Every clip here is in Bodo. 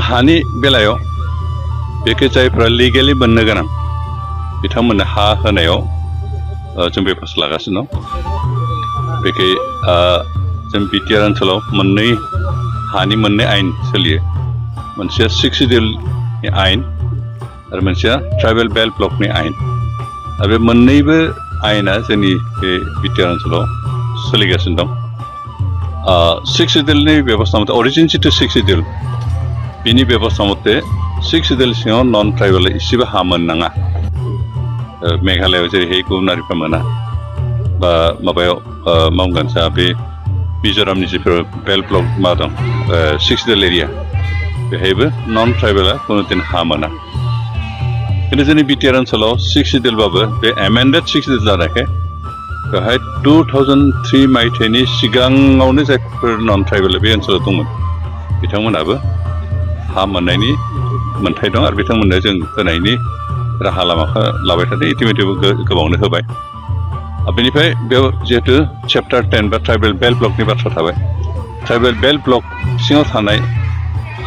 हानि बेलायाव बेखौ जायफ्रा लिगेलि मोननो गोनां बिथांमोननो हा होनायाव जों बेफार लागासिनो दं। बेखै जों बिटिआर ओनसोलाव मोननै हानि मोननै आयेन सोलियो। मोनसेया 6 सिडिउलनि आयेन आरो मोनसेया ट्राइबेल बेल्ट ब्लकनि आयेन। आरो बे मोननैबो आयेना जोंनि बे बिटिआर ओनसोलाव सोलिगासिनो दं। 6 सिडिउलनि बेबस्था मथे अरिजिन जिथु 6 सिडिउल बिनि बेबस्था मथे 6 सिडिउल सिङाव नन ट्राइबेल इसेबो हा मोननाङा। मेघालयआव जेरैहाय गुबुनारिफ्रा मोना बा माबायाव मावगोन जा बे मिज'रामनि जिफोर बेल्ट ब्लक मा दं 6 सिडिउल एरिया बेहायबो नन ट्राइबेला कुनुदिन हा मोना। खिन्थु जोंनि बिटिआर ओनसोलाव 6 सिडिउलबाबो बे एमेन्डेड 6 सिडिउल जानायखाय बेवहाय 2003 मायथाइनि सिगाङावनो जायफोर नन ट्राइबेल बे ओनसोलाव दंमोन बिथांमोनाबो हा मोननायनि मोन्थाय दं आरो बिथांमोननो जों होनायनि राहा लामाखौ लाबाय थादों। इटिमेटिबो गोबावनो होबाय। बेनिफ्राय बेयाव जिहेतु चेप्टार 10 बा ट्राइबेल बेल्ट ब्लकनि बाथ्रा थाबाय। ट्राइबेल बेल्ट ब्लक सिङाव थानाय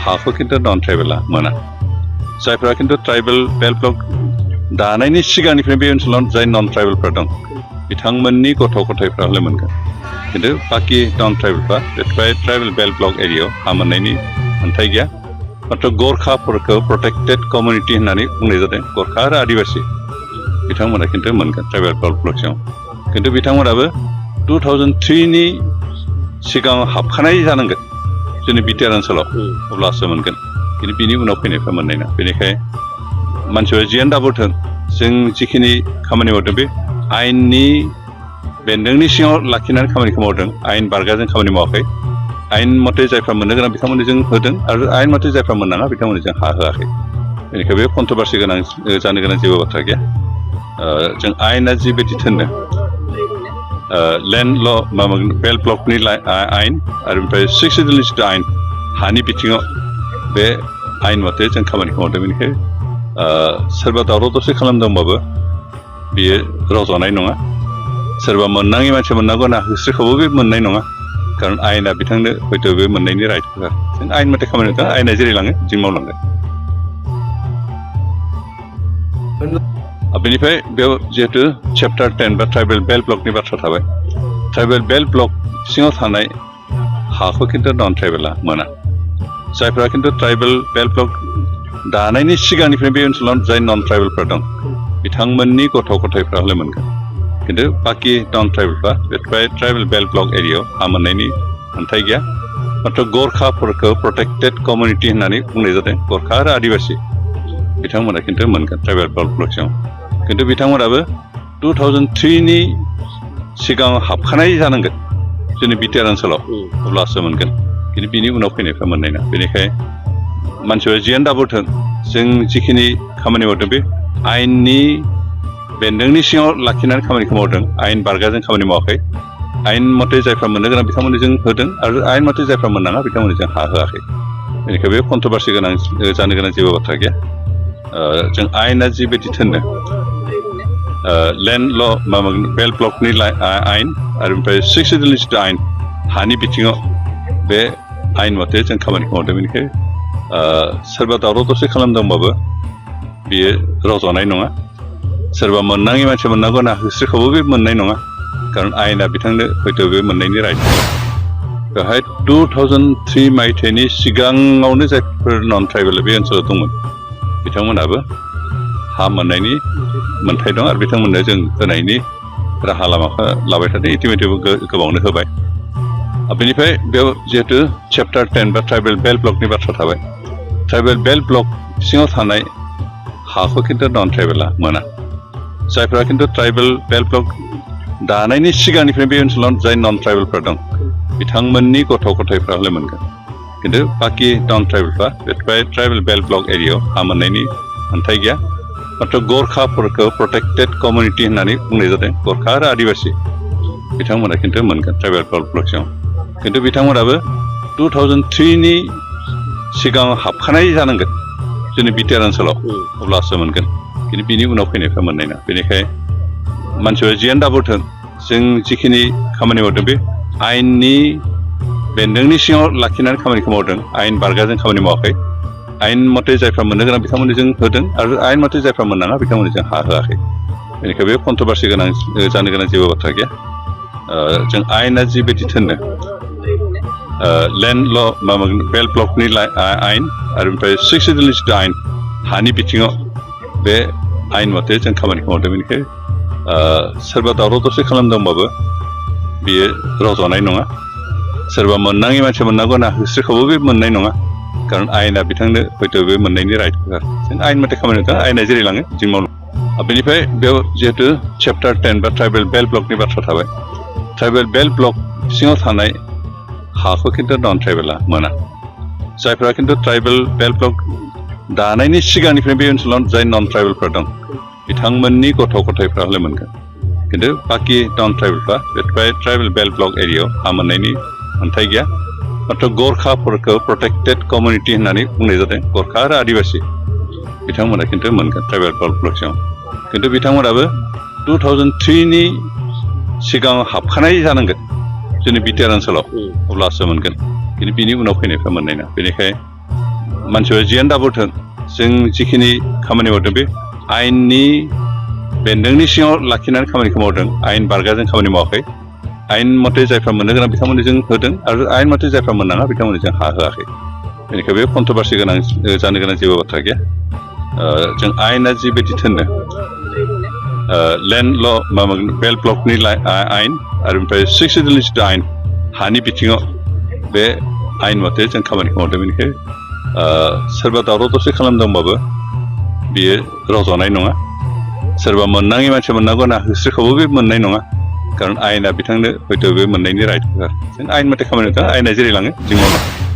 हाखौ खिन्थु नन ट्राइबेला मोना। जायफ्रा खिन्थु ट्राइबेल बेल्ट ब्लक दानायनि सिगांनिफ्राय बे ओनसोलाव जाय नन ट्राइबेलफ्रा दं बिथांमोननि गथ' गथायफ्रा हले मोनगोन। खिन्थु बाखि नन ट्राइबेलफ्रा बे ट्राइबेल बेल्ट ब्लक एरियायाव हा मोननायनि मोन्थाय गैया। मात्र गोरखाफोरखौ प्रटेक्टेड कमिउनिटि होननानै बुंनाय जादों। गोरखा आरो आदिबासि बिथांमोना खिन्थु मोनगोन ट्राइबेल बेल्ट ब्लक सिङाव। खिन्थु बिथांमोनाबो 2003नि सिगाङाव हाबखानाय जानांगोन जोंनि बिटिआर ओनसोलाव, अब्लासो मोनगोन। खिन्थु बिनि उनाव फैनायफ्रा मोननाय नङा। बेनिखायनो मानसिफ्रा जियानो दाबोथों जों जिखिनि खामानि मावदों बे आयेननि बेन्दोंनि सिङाव लाखिनानै खामानिखौ मावदों। आयेन बारगाजों खामानि मावाखै। आयेन मथे जायफ्रा मोननो गोनां बिथांमोननो जों होदों आरो आयेन मथे जायफ्रा मोननाङा बिथांमोननो जों हा होआखै। बेनिखायनो बे कन्ट्रभारसि गोनां जानो गोनां जेबो बाथ्रा गैया। जों आयेना जिबायदि थिनदों लेन्ड ल माबा बेल्ट ब्लकनि आयेन आरो ओमफ्राय 6 सिडिउलनि जिथु आयेन हानि बिथिङाव बे आयेन मथे जों खामानिखौ मावदों। बेनिखायनो सोरबा दावराव दावसि खालामदोंबाबो बियो रज'नाय नङा। सोरबा मोननाङि मानसि मोननांगौ होनना होस्रिखौबो बे मोननाय नङा। खारन आयेना बिथांनो हयथ' बे मोननायनि राइट होआ। जों आयेन मथे खामानि मावदों। आयेना जेरै लाङो जों मावलांगोन। बेनिफ्राय बेयाव जिहेतु चेप्टार 10 बा ट्राइबेल बेल्ट ब्लकनि बाथ्रा थाबाय। ट्राइबेल बेल्ट ब्लक सिङाव थानाय हाखौ खिन्थु नन ट्राइबेला मोना। जायफ्रा खिन्थु ट्राइबेल बेल्ट ब्लक दानायनि सिगांनिफ्राय बे ओनसोलाव जाय नन ट्राइबेलफ्रा दं बिथांमोननि गथ' गथायफ्रा हले मोनगोन। खिन्थु बाखि नन ट्राइबेलफ्रा बे ट्राइबेल बेल्ट ब्लक एरियायाव हा मोननायनि मोन्थाय गैया। मात्र गोरखाफोरखौ प्रटेक्टेड कमिउनिटि होननानै बुंनाय जादों। गोरखा आरो आदिबासि बिथांमोना खिन्थु मोनगोन ट्राइबेल बेल्ट ब्लक सिङाव। खिन्थु बिथांमोनाबो 2003नि सिगाङाव हाबखानाय जानांगोन जोंनि बिटिआर ओनसोलाव, अब्लासो मोनगोन। खिन्थु बिनि उनाव फैनायफ्रा मोननाय नङा। बेनिखायनो मानसिफ्रा जियानो दाबोथों जों जिखिनि खामानि मावदों बे आयेननि बेन्दोंनि सिङाव लाखिनानै खामानिखौ मावदों। आयेन बारगाजों खामानि मावाखै। आयेन मथे जायफ्रा मोननो गोनां बिथांमोननो जों होदों आरो आयेन मथे जायफ्रा मोननाङा बिथांमोननो जों हा होआखै। बेनिखायनो बे कन्ट्रभारसि गोनां जानो गोनां जेबो बाथ्रा गैया। जों आयेना जिबायदि थिनदों लेन्ड ल माबा बेल्ट ब्लकनि आयेन आरो ओमफ्राय 6 सिडिउलनि जिथु आयेन हानि बिथिङाव बे आयेन मथे जों खामानिखौ मावदों। बेनिखायनो सोरबा दावराव दावसि खालामदोंबाबो बियो रज'नाय नङा। सोरबा मोननाङि मानसि मोननांगौ होनना होस्रिखौबो बे मोननाय नङा। खारन आयेना बिथांनो हयथ' बे मोननायनि राइट होआ। बेवहाय 2003 मायथाइनि सिगाङावनो जायफोर नन ट्राइबेल बे ओनसोलाव दंमोन बिथांमोनाबो हा मोननायनि मोन्थाय दं आरो बिथांमोननो जों होनायनि राहा लामाखौ लाबाय थादों। इटिमेटिबो गोबावनो होबाय। बेनिफ्राय बेयाव जिहेतु चेप्टार 10 बा ट्राइबेल बेल्ट ब्लकनि बाथ्रा थाबाय। ट्राइबेल बेल्ट ब्लक सिङाव थानाय हाखौ खिन्थु नन ट्राइबेला मोना। जायफ्रा खिन्थु ट्राइबेल बेल्ट ब्लक दानायनि सिगांनिफ्राय बे ओनसोलाव जाय नन ट्राइबेलफ्रा दं बिथांमोननि गथ' गथायफ्रा हले मोनगोन। खिन्थु बाखि नन ट्राइबेलफ्रा बे ट्राइबेल बेल्ट ब्लक एरियायाव हा मोननायनि मोन्थाय गैया। मात्र गोरखाफोरखौ प्रटेक्टेड कमिउनिटि होननानै बुंनाय जादों। गोरखा आरो आदिबासि बिथांमोना खिन्थु मोनगोन ट्राइबेल बेल्ट ब्लक सिङाव। खिन्थु बिथांमोनाबो 2003नि सिगाङाव हाबखानाय जानांगोन जोंनि बिटिआर ओनसोलाव, अब्लासो मोनगोन। खिन्थु बिनि उनाव फैनायफ्रा मोननाय नङा। बेनिखायनो मानसिफ्रा जियानो दाबोथों जों जिखिनि खामानि मावदों बे आयेननि बेन्दोंनि सिङाव लाखिनानै खामानिखौ मावदों आयेन बारगाजों खामानि मावाखै आयेन मथे जायफ्रा मोननो गोनां बिथांमोननो जों होदों आरो आयेन मथे जायफ्रा मोननाङा बिथांमोननो जों हा होआखै बेनिखाय बे कन्ट्रभार्सि गोनां जानो गोनां जेबो बाथ्रा गैया जों आयेना जिबायदि थिनो लेन्ड ल' माबा बेल ब्लकनि आयेन आरो ओमफ्राय 6 सिडुलनि जिथु आयेन हानि बिथिङाव बे आयेन मथे जों खामानिखौ मावदों बेनिखाय सोरबा दावराव दावसि खालामदोंबाबो बियो रज'नाय नङा सोरबा मोननाङि मानसि मोननांगौ होनना होस्रिखौबो बे मोननाय नङा खारन आयेना बिथांनो हयथ' बे मोननायनि राइट होआ जों आयेन मथे खामानि मावदों आयेना जेरै लाङो जों मावदों बेनिफ्राय बेयाव जिहेतु चेप्टार 10 बा ट्राइबेल बेल ब्लकनि बाथ्रा थाबाय ट्राइबेल बेल ब्लक सिङाव थानाय हाखौ खिन्थु नन ट्राइबेला मोना जायफ्रा खिन्थु ट्राइबेल बेल ब्लक दानायनि सिगांनिफ्राय बे ओनसोलाव जाय नन ट्राइबेलफ्रा दं बिथांमोननि गथ' गथायफ्रा हले मोनगोन खिन्थु बाखि नन ट्राइबेलफ्रा बे ट्राइबेल बेल ब्लक एरियायाव हा मोननायनि मोन्थाय गैया मात्र गोरखाफोरखौ प्रटेक्टेड कमिउनिटि होननानै बुंनाय जादों गोरखा आरो आदिबासि बिथांमोना खिन्थु मोनगोन ट्राइबेल बेल ब्लक सिङाव खिन्थु बिथांमोनाबो 2003नि सिगाङाव हाबखानाय जानांगोन जोंनि बिटिआर ओनसोलाव अब्लासो मोनगोन खिन्थु बिनि उनाव फैनायफ्रा मोननाय नङा बेनिखाय मानसिफ्रा जियानो दाबोथों जों जिखिनि खामानि मावदों बे आयेननि बेन्दोंनि सिङाव लाखिनानै खामानिखौ मावदों आयेन बारगाजों खामानि मावाखै आयेन मथे जायफ्रा मोननो गोनां बिथांमोननो जों होदों आरो आयेन मथे जायफ्रा मोननाङा बिथांमोननो जों हा होआखै बेनिखाय बे कन्ट्रभार्सि गोनां जानो गोनां जेबो बाथ्रा गैया जों आयेना जिबायदि थिनो लेन्ड ल' माबा बेल ब्लकनि आयेन आरो ओमफ्राय 6 सिडुलनि जिथु आयेन हानि बिथिङाव बे आयेन मथे जों खामानिखौ मावदों बेनिखाय सोरबा दावराव दावसि खालामदोंबाबो बियो रज'नाय नङा सोरबा मोननाङि मानसि मोननांगौ होनना होस्रिखौबो बे मोननाय नङा खारन आयेना बिथांनो हयथ' बे मोननायनि राइट होआ जों आयेन मथे खामानि मावदों आयेना जेरै लाङो जों मावदों